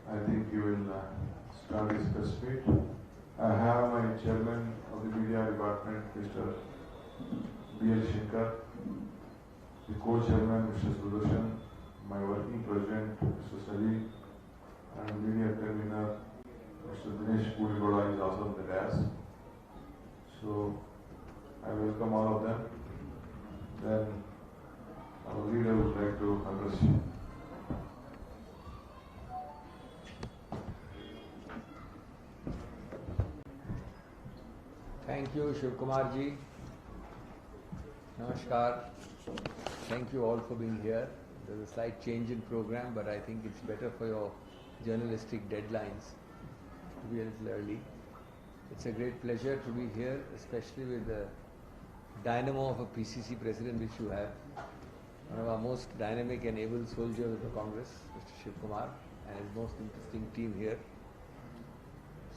I think he will start his press meet. I have my chairman of the media department, Mr. B.L. Shankar, the co-chairman, Mr. Sudarshan, my working president, Mr. Salim, and media convener, Mr. Dinesh Puligoda is also on the dais. So I welcome all of them. Then our leader would like to address you. Thank you, Shiv Kumar ji. Namaskar. Thank you all for being here. There's a slight change in program, but I think it's better for your journalistic deadlines to be a little early. It's a great pleasure to be here, especially with the dynamo of a PCC president which you have. One of our most dynamic and able soldiers of the Congress, Mr. Shiv Kumar, and his most interesting team here.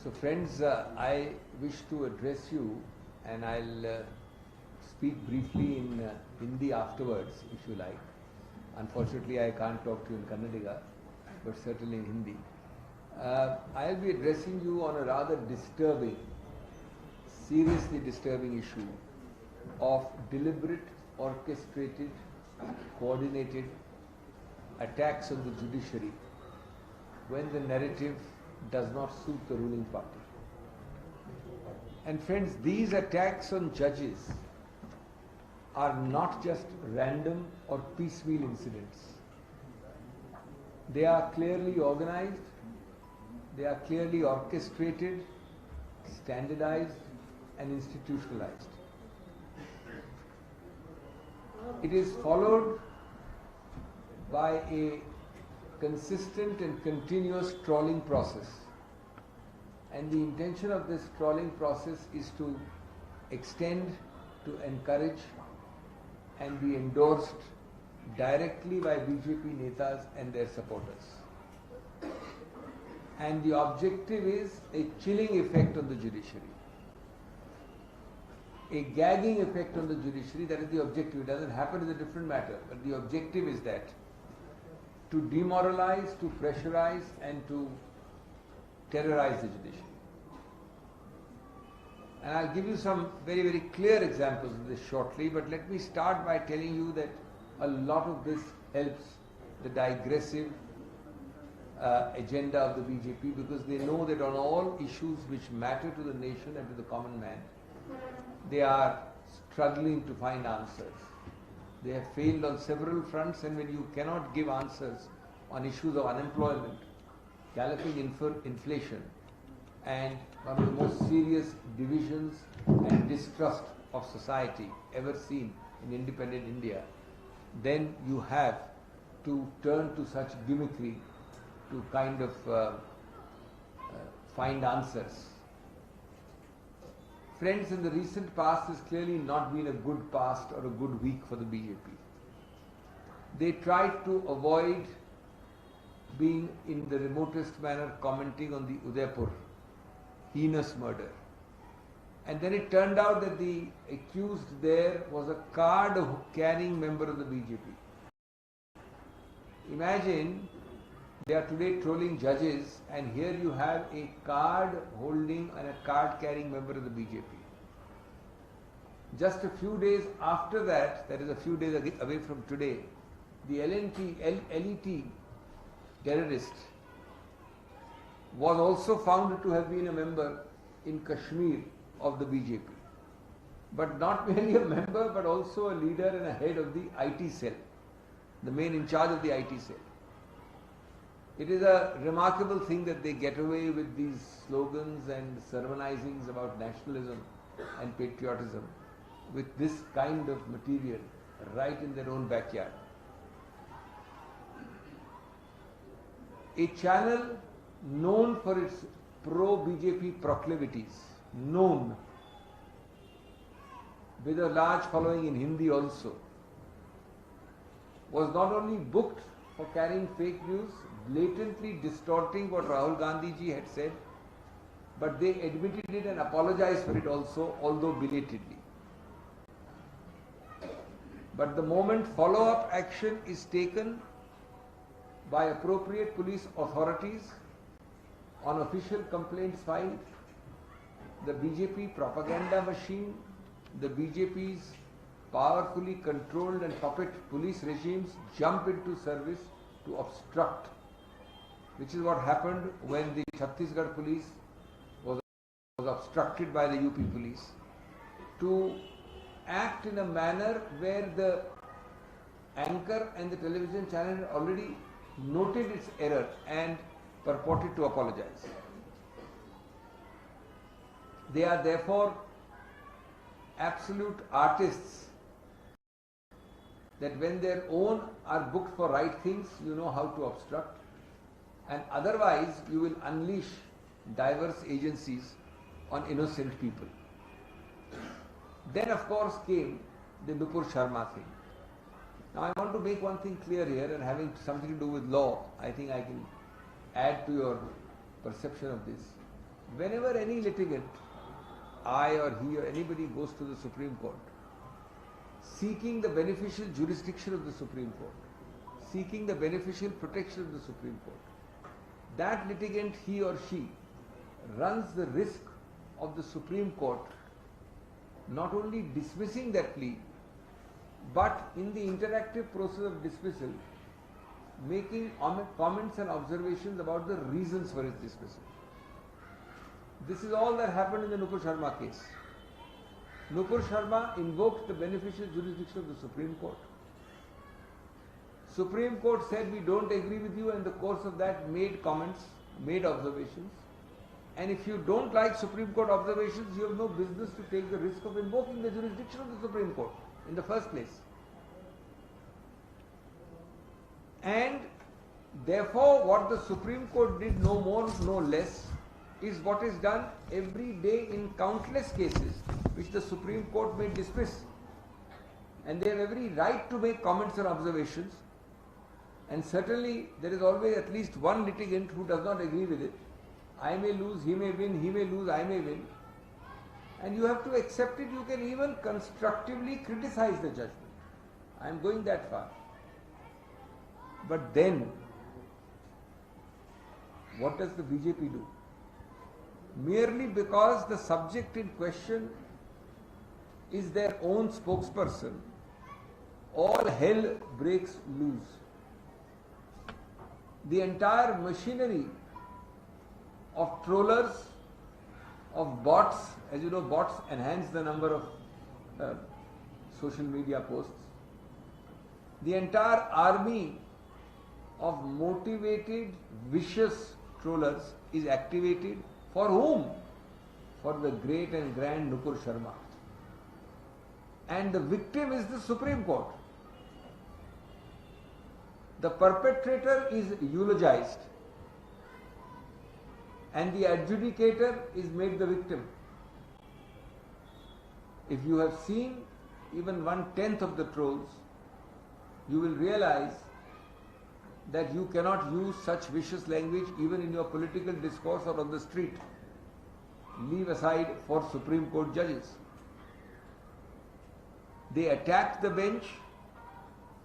So friends, I wish to address you, and I'll speak briefly in Hindi afterwards, if you like. Unfortunately, I can't talk to you in Karnataka, but certainly in Hindi. I'll be addressing you on a rather disturbing, seriously disturbing issue of deliberate, orchestrated, coordinated attacks on the judiciary when the narrative does not suit the ruling party. And friends, these attacks on judges are not just random or piecemeal incidents. They are clearly organized, they are clearly orchestrated, standardized, and institutionalized. It is followed by a consistent and continuous trawling process. And the intention of this trawling process is to extend, to encourage, and be endorsed directly by BJP netas and their supporters. And the objective is a chilling effect on the judiciary. A gagging effect on the judiciary, that is the objective. It doesn't happen, is a different matter. But the objective is that to demoralize, to pressurize, and to terrorize the judiciary. And I'll give you some very, very clear examples of this shortly, but let me start by telling you that a lot of this helps the digressive agenda of the BJP, because they know that on all issues which matter to the nation and to the common man, they are struggling to find answers. They have failed on several fronts, and when you cannot give answers on issues of unemployment, galloping inflation, and one of the most serious divisions and distrust of society ever seen in independent India, then you have to turn to such gimmickry to kind of find answers. Friends, in the recent past has clearly not been a good past or a good week for the BJP. They tried to avoid being in the remotest manner commenting on the Udaipur heinous murder. And then it turned out that the accused there was a card-carrying member of the BJP. Imagine they are today trolling judges, and here you have a card-holding and a card-carrying member of the BJP. Just a few days after that, that is a few days away from today, the LET terrorist was also found to have been a member in Kashmir of the BJP. But not merely a member, but also a leader and a head of the IT cell, the man in charge of the IT cell. It is a remarkable thing that they get away with these slogans and sermonizings about nationalism and patriotism with this kind of material right in their own backyard. A channel known for its pro-BJP proclivities, known, with a large following in Hindi also, was not only booked for carrying fake news, blatantly distorting what Rahul Gandhi ji had said, but they admitted it and apologized for it also, although belatedly. But the moment follow-up action is taken by appropriate police authorities, on official complaints filed, the BJP propaganda machine, the BJP's powerfully controlled and puppet police regimes jump into service to obstruct, which is what happened when the Chhattisgarh police was obstructed by the UP police, to act in a manner where the anchor and the television channel had already noted its error and purported to apologize. They are therefore absolute artists, that when their own are booked for right things, you know how to obstruct, and otherwise you will unleash diverse agencies on innocent people. Then of course came the Nupur Sharma thing. Now I want to make one thing clear here, and having something to do with law, I think I can add to your perception of this. Whenever any litigant, I or he or anybody goes to the Supreme Court, seeking the beneficial jurisdiction of the Supreme Court, seeking the beneficial protection of the Supreme Court, that litigant, he or she, runs the risk of the Supreme Court not only dismissing that plea, but in the interactive process of dismissal, making comments and observations about the reasons for its dismissal. This is all that happened in the Nupur Sharma case. Nupur Sharma invoked the beneficial jurisdiction of the Supreme Court. Supreme Court said, we don't agree with you, and in the course of that made comments, made observations. And if you don't like Supreme Court observations, you have no business to take the risk of invoking the jurisdiction of the Supreme Court in the first place. And therefore what the Supreme Court did, no more, no less, is what is done every day in countless cases which the Supreme Court may dismiss. And they have every right to make comments and observations. And certainly there is always at least one litigant who does not agree with it. I may lose, he may win, he may lose, I may win. And you have to accept it. You can even constructively criticize the judgment. I am going that far. But then, what does the BJP do? Merely because the subject in question is their own spokesperson, all hell breaks loose. The entire machinery of trollers, of bots, as you know, bots enhance the number of social media posts. The entire army of motivated, vicious trollers is activated. For whom? For the great and grand Nupur Sharma. And the victim is the Supreme Court. The perpetrator is eulogized, and the adjudicator is made the victim. If you have seen even 1/10 of the trolls, you will realize that you cannot use such vicious language even in your political discourse or on the street. Leave aside for Supreme Court judges. They attacked the bench,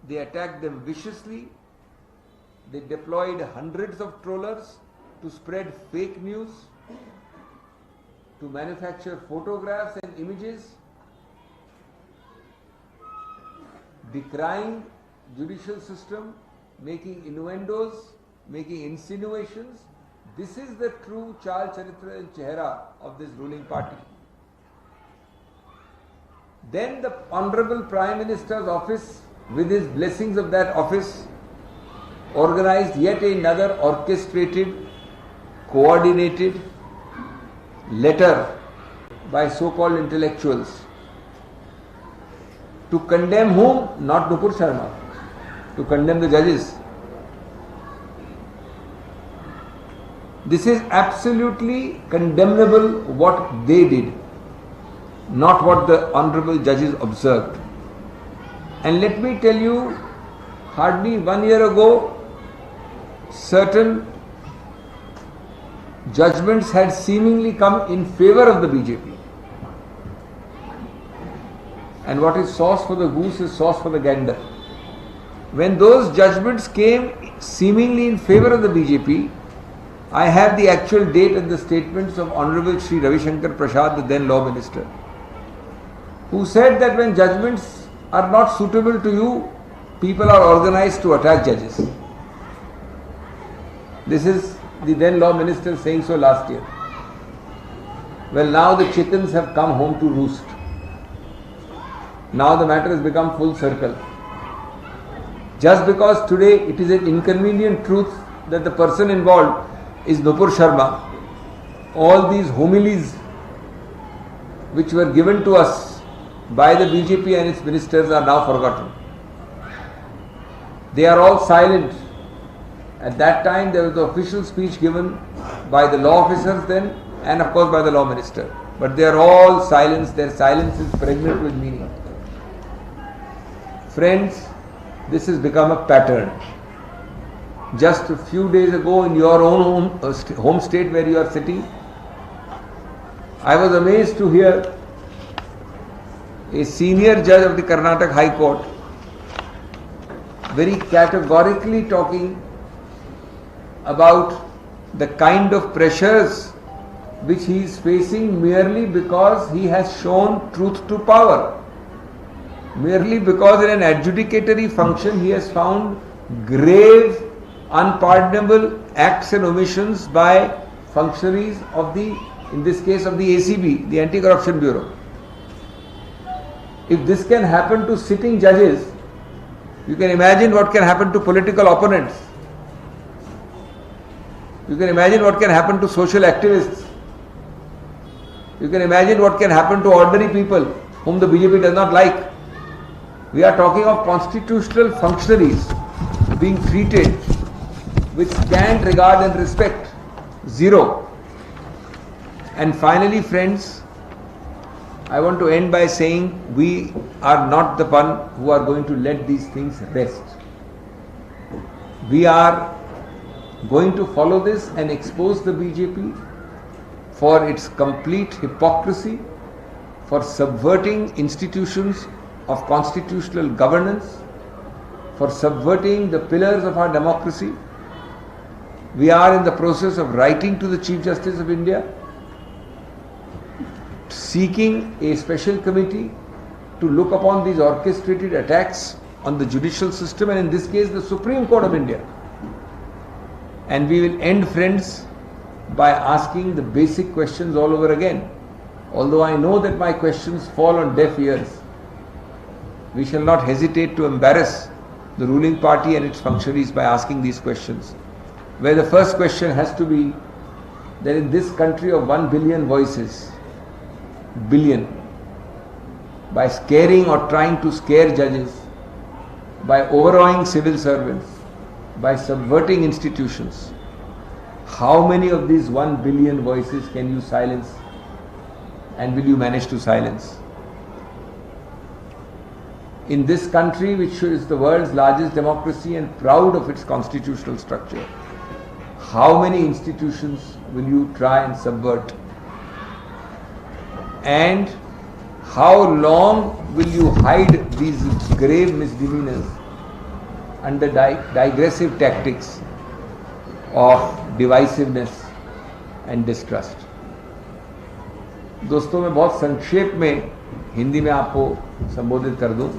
they attacked them viciously, they deployed hundreds of trollers to spread fake news, to manufacture photographs and images, decrying judicial system, making innuendos, making insinuations. This is the true Chal Charitra and Chehra of this ruling party. Then the Honorable Prime Minister's office, with his blessings of that office, organized yet another orchestrated, coordinated letter by so-called intellectuals to condemn whom? Not Nupur Sharma, to condemn the judges. This is absolutely condemnable what they did, not what the honorable judges observed. And let me tell you, hardly 1 year ago, certain judgments had seemingly come in favor of the BJP. And what is sauce for the goose is sauce for the gander. When those judgments came seemingly in favor of the BJP, I have the actual date and the statements of Honorable Shri Ravi Shankar Prasad, the then Law Minister, who said that when judgments are not suitable to you, people are organized to attack judges. This is the then Law Minister saying so last year. Well, now the chickens have come home to roost. Now the matter has become full circle. Just because today it is an inconvenient truth that the person involved is Nupur Sharma, all these homilies which were given to us by the BJP and its ministers are now forgotten. They are all silent. At that time there was the official speech given by the law officers then and of course by the law minister. But they are all silent. Their silence is pregnant with meaning. Friends, this has become a pattern. Just a few days ago in your own home state where you are sitting, I was amazed to hear a senior judge of the Karnataka High Court very categorically talking about the kind of pressures which he is facing merely because he has shown truth to power. Merely because in an adjudicatory function he has found grave, unpardonable acts and omissions by functionaries of the, in this case of the ACB, the Anti-Corruption Bureau. If this can happen to sitting judges, you can imagine what can happen to political opponents. You can imagine what can happen to social activists. You can imagine what can happen to ordinary people whom the BJP does not like. We are talking of constitutional functionaries being treated with scant regard and respect. Zero. And finally, friends, I want to end by saying we are not the one who are going to let these things rest. We are going to follow this and expose the BJP for its complete hypocrisy, for subverting institutions of constitutional governance, for subverting the pillars of our democracy. We are in the process of writing to the Chief Justice of India, seeking a special committee to look upon these orchestrated attacks on the judicial system and in this case the Supreme Court of India. And we will end, friends, by asking the basic questions all over again. Although I know that my questions fall on deaf ears, we shall not hesitate to embarrass the ruling party and its functionaries by asking these questions. Where the first question has to be that in this country of 1 billion voices, by scaring or trying to scare judges, by overawing civil servants, by subverting institutions, how many of these 1 billion voices can you silence and will you manage to silence? In this country, which is the world's largest democracy and proud of its constitutional structure, how many institutions will you try and subvert? And how long will you hide these grave misdemeanors under digressive tactics of divisiveness and distrust? दोस्तों, मैं बहुत संक्षेप में हिंदी में आपको संबोधित कर दूं,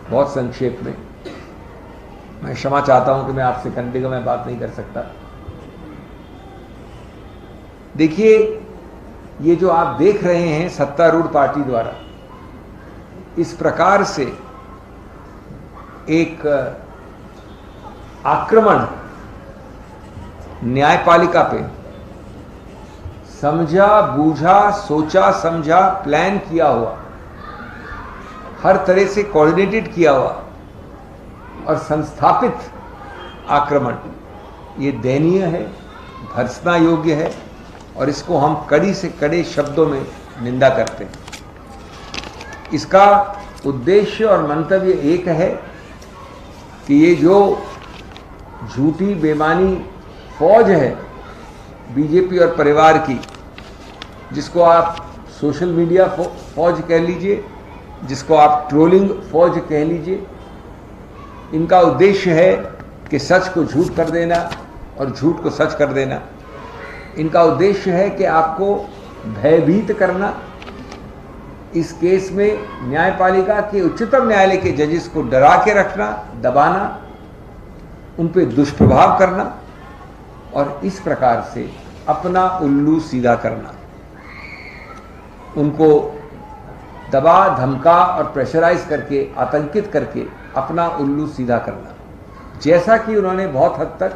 बहुत संक्षेप में. मैं क्षमा चाहता हूं कि मैं आपसे कन्नड़ में बात नहीं कर सकता. देखिए, ये जो आप देख रहे हैं सत्तारूढ़ पार्टी द्वारा इस प्रकार से एक आक्रमण न्यायपालिका पे, समझा बूझा सोचा समझा प्लान किया हुआ, हर तरह से कोऑर्डिनेटेड किया हुआ और संस्थापित आक्रमण, ये दयनीय है, भर्त्सना योग्य है और इसको हम कड़ी से कड़े शब्दों में निंदा करते हैं. इसका उद्देश्य और मंतव्य एक है कि ये जो झूठी बेमानी फौज है बीजेपी और परिवार की, जिसको आप सोशल मीडिया फौज कह लीजिए, जिसको आप ट्रोलिंग फौज कह लीजिए, इनका उद्देश्य है कि सच को झूठ कर देना और झूठ को सच कर देना. इनका उद्देश्य है कि आपको भयभीत करना, इस केस में न्यायपालिका के उच्चतम न्यायालय के जजेस को डरा के रखना, दबाना, उन पे दुष्प्रभाव करना और इस प्रकार से अपना उल्लू सीधा करना, उनको दबा धमका और प्रेशराइज करके, आतंकित करके अपना उल्लू सीधा करना, जैसा कि उन्होंने बहुत हद तक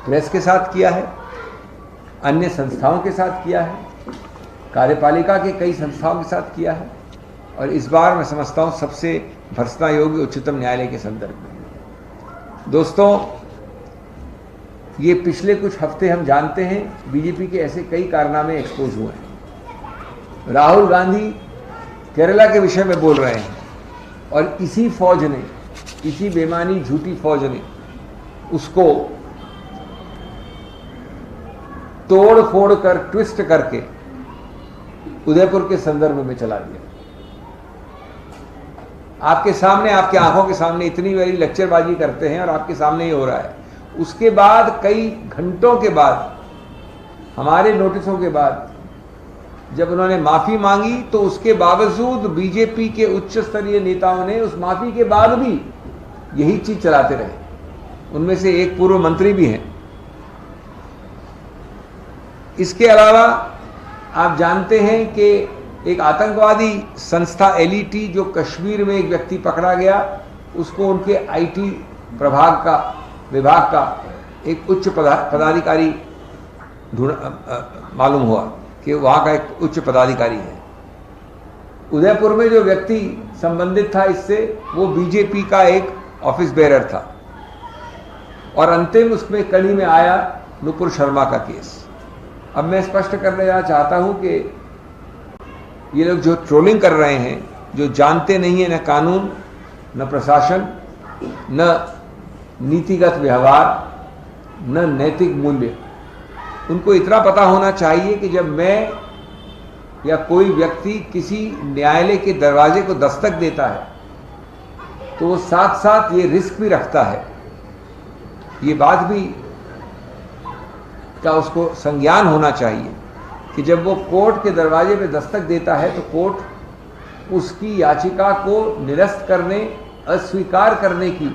प्रेस के साथ किया है, अन्य संस्थाओं के साथ किया है, कार्यपालिका के कई संस्थाओं के साथ किया है और इस बार मैं समझता हूं सबसे भर्त्सना योग्य उच्चतम न्यायालय के संदर्भ में। दोस्तों, ये पिछले कुछ हफ्ते हम जानते हैं बीजेपी के ऐसे कई कारनामे एक्सपोज हुए हैं। राहुल गांधी केरला के विषय में बोल रहे हैं और इसी फौज ने, इसी बेमानी झूठी फौज ने उसको तोड़ फोड़ कर, ट्विस्ट करके उदयपुर के संदर्भ में चला दिया। आपके सामने, आपकी आंखों के सामने इतनी बड़ी लेक्चरबाजी करते हैं और आपके सामने ही हो रहा है। उसके बाद कई घंटों के बाद, हमारे नोटिसों के बाद, जब उन्होंने माफी मांगी तो उसके बावजूद बीजेपी के उच्च स्तरीय नेताओं ने उस माफी के बाद भी यही चीज चलाते रहे। उनमें से एक पूर्व मंत्री भी हैं। इसके अलावा आप जानते हैं कि एक आतंकवादी संस्था एलईटी, जो कश्मीर में एक व्यक्ति पकड़ा गया, उसको उनके आईटी विभाग का एक उच्च पदाधिकारी मालूम हुआ कि वहां का एक उच्च पदाधिकारी है। उदयपुर में जो व्यक्ति संबंधित था इससे, वो बीजेपी का एक ऑफिस बेरर था और अंतिम उसमें कड़ी में आया नुपुर शर्मा का केस। अब मैं स्पष्ट कर देना चाहता हूं कि ये लोग जो ट्रोलिंग कर रहे हैं, जो जानते नहीं है न कानून, न प्रशासन, न नीतिगत व्यवहार, न नैतिक मूल्य, उनको इतना पता होना चाहिए कि जब मैं या कोई व्यक्ति किसी न्यायालय के दरवाजे को दस्तक देता है तो वो साथ साथ ये रिस्क भी रखता है, ये बात भी का उसको संज्ञान होना चाहिए कि जब वो कोर्ट के दरवाजे पे दस्तक देता है तो कोर्ट उसकी याचिका को निरस्त करने, अस्वीकार करने की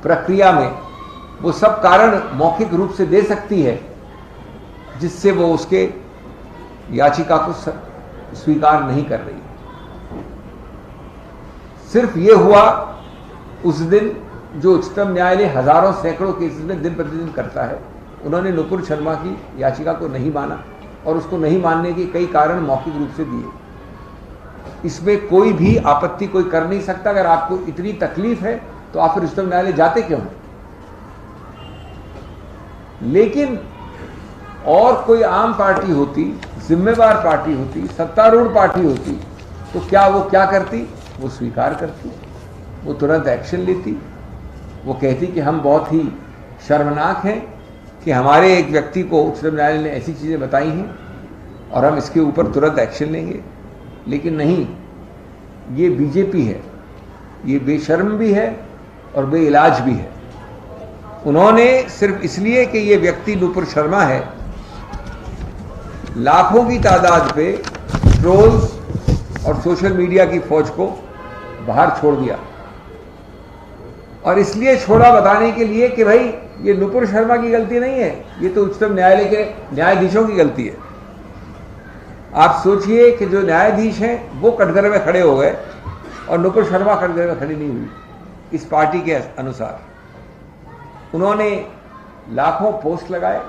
प्रक्रिया में वो सब कारण मौखिक रूप से दे सकती है जिससे वो उसके याचिका को स्वीकार नहीं कर रही। सिर्फ ये हुआ उस दिन, जो उच्चतम न्यायालय हजारों सैकड़ों केसेस में दिन प्रतिदिन करता है। उन्होंने नुपुर शर्मा की याचिका को नहीं माना और उसको नहीं मानने के कई कारण मौखिक रूप से दिए। इसमें कोई भी आपत्ति कोई कर नहीं सकता। अगर आपको इतनी तकलीफ है तो आप फिर उच्चतम न्यायालय जाते क्यों हैं? लेकिन और कोई आम पार्टी होती, जिम्मेवार पार्टी होती, सत्तारूढ़ पार्टी होती, तो क्या वो क्या करती? वो स्वीकार करती, वो तुरंत एक्शन लेती, वो कहती कि हम बहुत ही शर्मनाक हैं कि हमारे एक व्यक्ति को उच्चतम न्यायालय ने ऐसी चीज़ें बताई हैं और हम इसके ऊपर तुरंत एक्शन लेंगे। लेकिन नहीं, ये बीजेपी है, ये बेशर्म भी है और बेइलाज भी है। उन्होंने सिर्फ इसलिए कि ये व्यक्ति नुपुर शर्मा है, लाखों की तादाद पे ट्रोल्स और सोशल मीडिया की फौज को बाहर छोड़ दिया। और इसलिए छोड़ा बताने के लिए कि भाई ये नुपुर शर्मा की गलती नहीं है, ये तो उच्चतम न्यायालय के न्यायाधीशों की गलती है। आप सोचिए कि जो न्यायाधीश हैं वो कटघरे में खड़े हो गए और नुपुर शर्मा कटघरे में खड़ी नहीं हुई। इस पार्टी के अनुसार उन्होंने लाखों पोस्ट लगाए,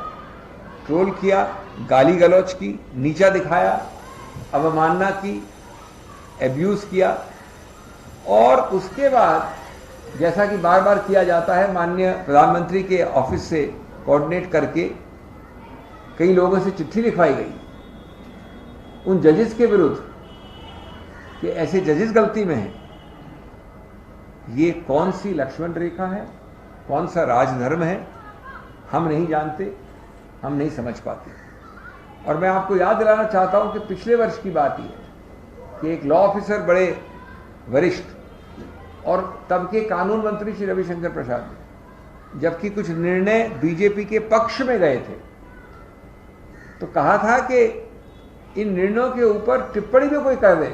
ट्रोल किया, गाली गलौज की, नीचा दिखाया, अवमानना की, एब्यूज किया और उसके बाद जैसा कि बार बार किया जाता है, माननीय प्रधानमंत्री के ऑफिस से कोऑर्डिनेट करके कई लोगों से चिट्ठी लिखवाई गई उन जजेस के विरुद्ध कि ऐसे जजेस गलती में हैं। ये कौन सी लक्ष्मण रेखा है, कौन सा राजधर्म है, हम नहीं जानते, हम नहीं समझ पाते। और मैं आपको याद दिलाना चाहता हूं कि पिछले वर्ष की बात ही है कि एक लॉ ऑफिसर, बड़े वरिष्ठ और तब के कानून मंत्री श्री रविशंकर प्रसाद ने, जबकि कुछ निर्णय बीजेपी के पक्ष में गए थे, तो कहा था कि इन निर्णयों के ऊपर टिप्पणी भी कोई कर दे।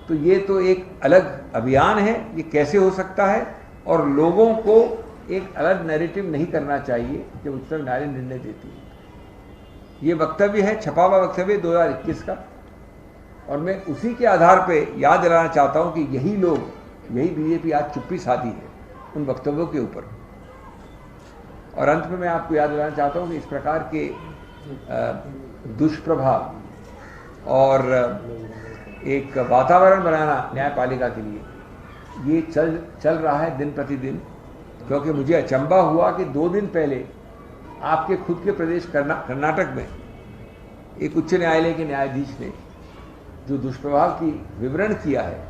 तो ये तो एक अलग अभियान है, ये कैसे हो सकता है, और लोगों को एक अलग नैरेटिव नहीं करना चाहिए कि उच्चतम न्यायालय निर्णय देती है। ये वक्तव्य है, छपा हुआ वक्तव्य 2021 का, और मैं उसी के आधार पे याद दिलाना चाहता हूं कि यही लोग, यही बीजेपी आज चुप्पी साधी है उन वक्तव्यों के ऊपर। और अंत में मैं आपको याद दिलाना चाहता हूं कि इस प्रकार के दुष्प्रभाव और एक वातावरण बनाना न्यायपालिका के लिए, ये चल रहा है दिन प्रतिदिन। क्योंकि मुझे अचंभा हुआ कि 2 दिन पहले आपके खुद के प्रदेश कर्नाटक में एक उच्च न्यायालय के न्यायाधीश ने जो दुष्प्रभाव की विवरण किया है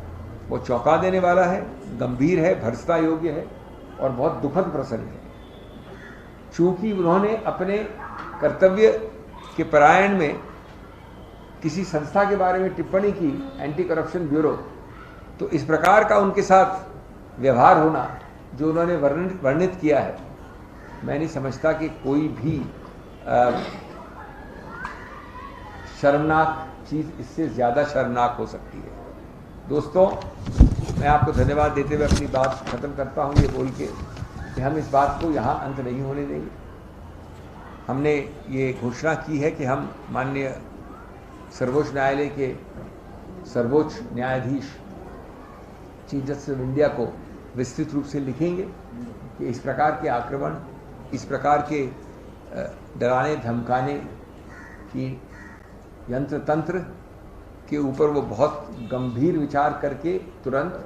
वो चौंका देने वाला है, गंभीर है, भर्त्सना योग्य है और बहुत दुखद प्रसंग है। चूंकि उन्होंने अपने कर्तव्य के परायण में किसी संस्था के बारे में टिप्पणी की, एंटी करप्शन ब्यूरो, तो इस प्रकार का उनके साथ व्यवहार होना जो उन्होंने वर्णित किया है, मैं नहीं समझता कि कोई भी शर्मनाक चीज़ इससे ज़्यादा शर्मनाक हो सकती है। दोस्तों, मैं आपको धन्यवाद देते हुए अपनी बात खत्म करता हूँ ये बोल के कि हम इस बात को यहाँ अंत नहीं होने देंगे। हमने ये घोषणा की है कि हम माननीय सर्वोच्च न्यायालय के सर्वोच्च न्यायाधीश चीफ जस्टिस ऑफ इंडिया को विस्तृत रूप से लिखेंगे कि इस प्रकार के आक्रमण, इस प्रकार के डराने धमकाने की यंत्र तंत्र के ऊपर वो बहुत गंभीर विचार करके तुरंत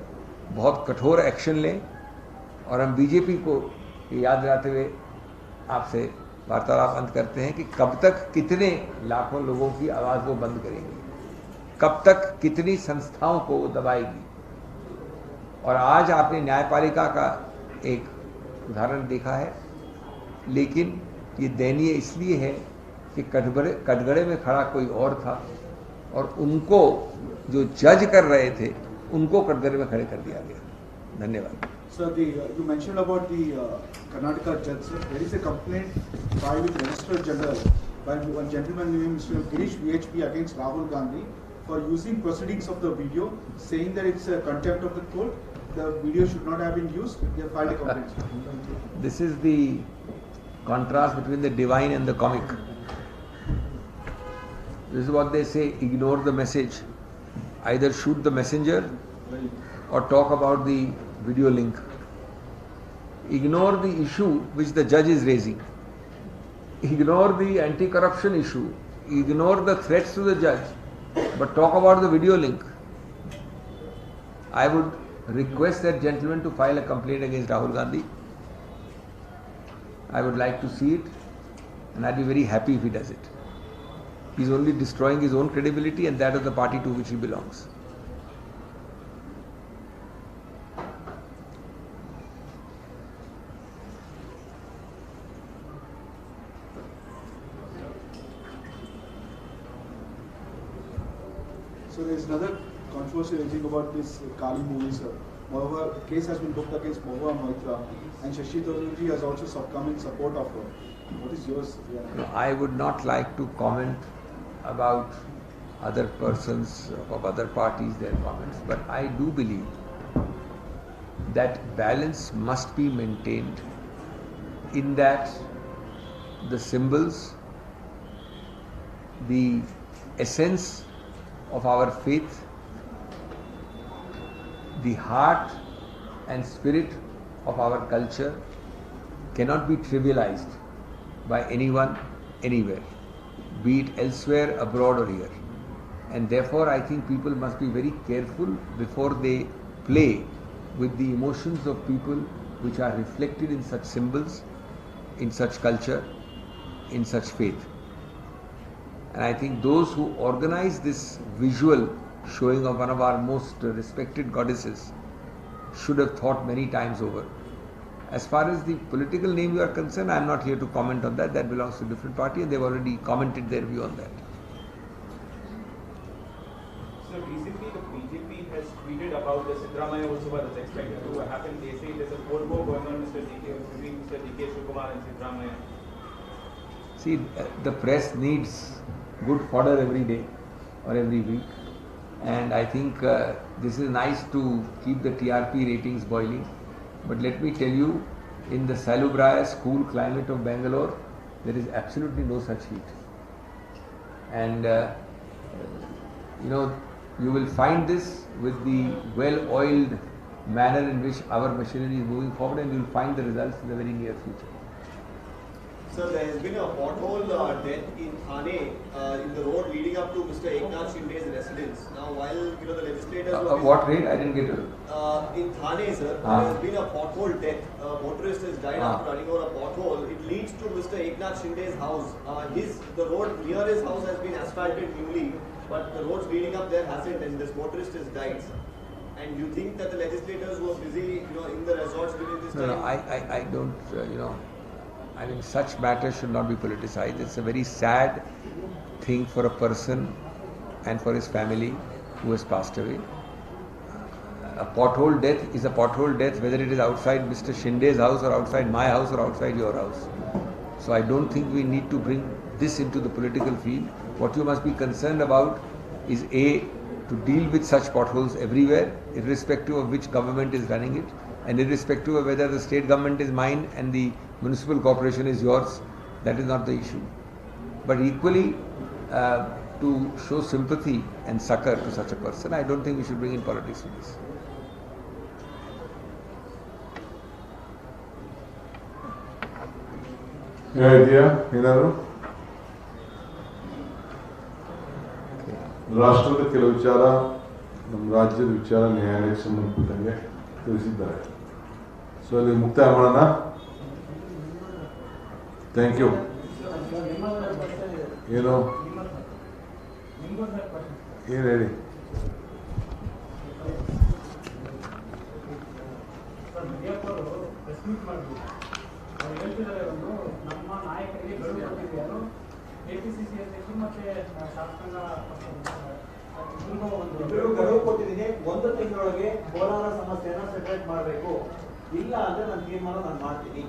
बहुत कठोर एक्शन लें। और हम बीजेपी को ये याद दिलाते हुए आपसे वार्तालाप अंत करते हैं कि कब तक कितने लाखों लोगों की आवाज़ वो बंद करेंगे, कब तक कितनी संस्थाओं को वो दबाएगी। और आज आपने न्यायपालिका का एक उदाहरण देखा है, लेकिन ये दयनीय इसलिए है कि कटघरे में खड़ा कोई और था और उनको जो जज कर रहे थे उनको कटघरे में खड़े कर दिया गया। धन्यवाद। Sir, you mentioned about the Karnataka judge. Sir, there is a complaint filed with Registrar General by one gentleman named Mr. Girish VHP against Rahul Gandhi for using proceedings of the video, saying that it's a contempt of the court. The video should not have been used. They have filed a complaint. This is the contrast between the divine and the comic. This is what they say: ignore the message. Either shoot the messenger or talk about the video link. Ignore the issue which the judge is raising. Ignore the anti-corruption issue. Ignore the threats to the judge. But talk about the video link. I would request that gentleman to file a complaint against Rahul Gandhi. I would like to see it, and I'd be very happy if he does it. He's only destroying his own credibility and that of the party to which he belongs. So there is another controversy raising about this Kali movie, sir. Moreover, the case has been booked against Mohua Maitra, and Shashi Tharoorji has also come in support of her. What is yours? No, I would not like to comment about other persons of other parties, their comments, but I do believe that balance must be maintained in that the symbols, the essence of our faith, the heart and spirit of our culture cannot be trivialized by anyone, anywhere, be it elsewhere, abroad or here. And therefore I think people must be very careful before they play with the emotions of people which are reflected in such symbols, in such culture, in such faith. And I think those who organize this visual showing of one of our most respected goddesses should have thought many times over. As far as the political name you are concerned, I am not here to comment on that. That belongs to a different party and they have already commented their view on that. So recently the BJP has tweeted about the Siddaramaiah Utsav that's expected to happen. They say there's a cold war going on between Mr. D.K. Shivakumar and Siddaramaiah. See, the press needs good fodder every day or every week, and I think this is nice to keep the TRP ratings boiling. But let me tell you, in the salubrious, cool climate of Bangalore, there is absolutely no such heat. And you will find this with the well-oiled manner in which our machinery is moving forward, and you will find the results in the very near future. Sir, there has been a pothole death in Thane in the road leading up to Mr. Eknath Shinde's residence. Now, while the legislators what rate? I didn't get it. In Thane, sir, there has been a pothole death. A motorist has died after running over a pothole. It leads to Mr. Eknath Shinde's house. The road near his house has been asphalted newly, but the roads leading up there hasn't, and this motorist has died. And you think that the legislators who are busy, in the resorts during this time? No, I don't. I mean, such matters should not be politicized. It's a very sad thing for a person and for his family who has passed away. A pothole death is a pothole death, whether it is outside Mr. Shinde's house or outside my house or outside your house. So I don't think we need to bring this into the political field. What you must be concerned about is to deal with such potholes everywhere, irrespective of which government is running it, and irrespective of whether the state government is mine and the municipal corporation is yours. That is not the issue. But equally, to show sympathy and succor to such a person, I don't think we should bring in politics to this. ಇದೆಯಾ ಏನಾದ್ರು ರಾಷ್ಟ್ರದ ಕೆಲವು ವಿಚಾರ ನಮ್ಮ ರಾಜ್ಯದ ವಿಚಾರ ನ್ಯಾಯಾಲಯಕ್ಕೆ ಸಂಬಂಧಪಟ್ಟಂಗೆ ತಿಳಿಸಿದ್ದಾರೆ. ಸೊ ಅಲ್ಲಿ ಮುಕ್ತಾಯ ಮಾಡೋಣ. Thank you. ಏನು ಹೇಳಿ. ನಮ್ಮ ನಾಯಕರಿಗೆ kpcc ಅಧ್ಯಕ್ಷರು ಮತ್ತೆ ಶಾಸಕಾಂಗ ಗಡುವು ಕೊಟ್ಟಿದ್ದೀನಿ. 1 ತಿಂಗಳೊಳಗೆ ಕೋಲಾರ ಸಮಸ್ಯೆನ ಸೆಪರೇಟ್ ಮಾಡಬೇಕು, ಇಲ್ಲ ಅಂದ್ರೆ ನಾನು ತೀರ್ಮಾನ ಮಾಡ್ತೀನಿ.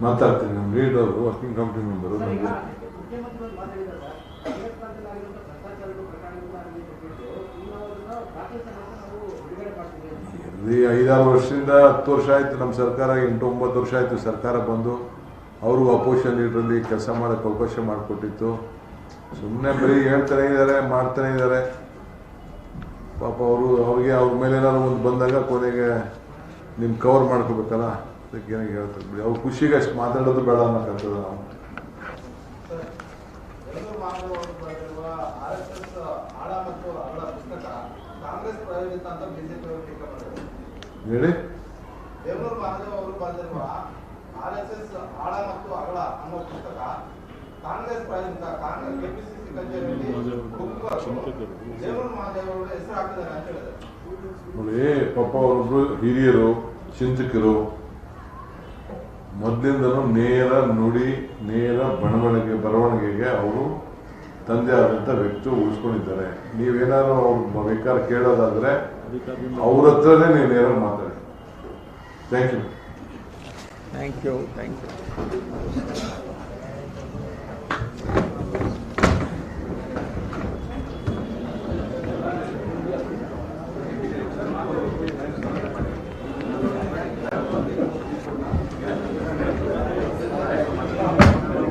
ಮಾತಾಡ್ತೀನಿ. ನಮ್ಮ ಲೀಡರ್ ವರ್ಕಿಂಗ್ ಕಮಿಟಿ ಮೆಂಬರು ಮುಖ್ಯಮಂತ್ರಿಗಳು ಮಾತಾಡಿದ್ದಾರೆ. ಭ್ರಷ್ಟಾಚಾರಗಳು ಇಲ್ಲಿ 5-6 ವರ್ಷದಿಂದ 10 ವರ್ಷ ಆಯ್ತು ನಮ್ಮ ಸರ್ಕಾರ, 8-9 ವರ್ಷ ಆಯ್ತು ಸರ್ಕಾರ ಬಂದು. ಅವರು ಅಪೋಸಿಷನ್ ಲೀಡ್ರಲ್ಲಿ ಕೆಲಸ ಮಾಡೋಕ್ಕೆ ಅವಕಾಶ ಮಾಡಿಕೊಟ್ಟಿತ್ತು. ಸುಮ್ಮನೆ ಬರೀ ಹೇಳ್ತಾನೆ ಇದ್ದಾರೆ, ಮಾಡ್ತಾನೆ ಇದ್ದಾರೆ. ಪಾಪ ಅವ್ರಿಗೆ ಅವ್ರ ಮೇಲೆ ಏನಾದ್ರು ಒಂದು ಬಂದಾಗ ಕೊನೆಗೆ ನಿಮ್ಮ ಕವರ್ ಮಾಡ್ಕೋಬೇಕಲ್ಲ, ಅದಕ್ಕೆ ಏನಾಗಿ ಹೇಳ್ತಾರೆ ಬಿಡಿ. ಅವ್ರ ಖುಷಿಗೆ ಅಷ್ಟು ಮಾತಾಡೋದು ಬೇಡ ಅನ್ನೋಕ್ಕಾಗ್ತದೆ ನಾವು. ಹೇಳಿ. ದೇವನೂರು ಮಹಾದೇವ್ ಅವರು ಬರೆದಿರುವ RSS ಆಳ ಮತ್ತು ಅಗಳ ಅನ್ನೋ ಪುಸ್ತಕ ಕಾಂಗ್ರೆಸ್ ಪ್ರಾಯೋಜಿತ KPCC ಕಚೇರಿಯಲ್ಲಿ ದೇವನೂರು ಮಹಾದೇವ್ ಅವರ ಹೆಸರು ಹಾಕಿದ್ದಾರೆ ಅಂತ ಹೇಳಿದ್ದಾರೆ. ನೋಡಿ, ಪಾಪ ಅವರೊಬ್ರು ಹಿರಿಯರು, ಚಿಂತಕರು, ಮೊದಲಿಂದನೂ ನೇರ ನುಡಿ, ನೇರ ಬರವಣಿಗೆಗೆ ಅವರು ತಂದೆ ಆದಂಥ ವ್ಯಕ್ತಿ ಉಳಿಸ್ಕೊಂಡಿದ್ದಾರೆ. ನೀವೇನಾದ್ರು ಅವ್ರ ವಿಕಾರ ಕೇಳೋದಾದ್ರೆ ಅವ್ರ ಹತ್ರನೇ ನೀವು ನೇರ ಮಾತಾಡಿ. Thank you. Thank you.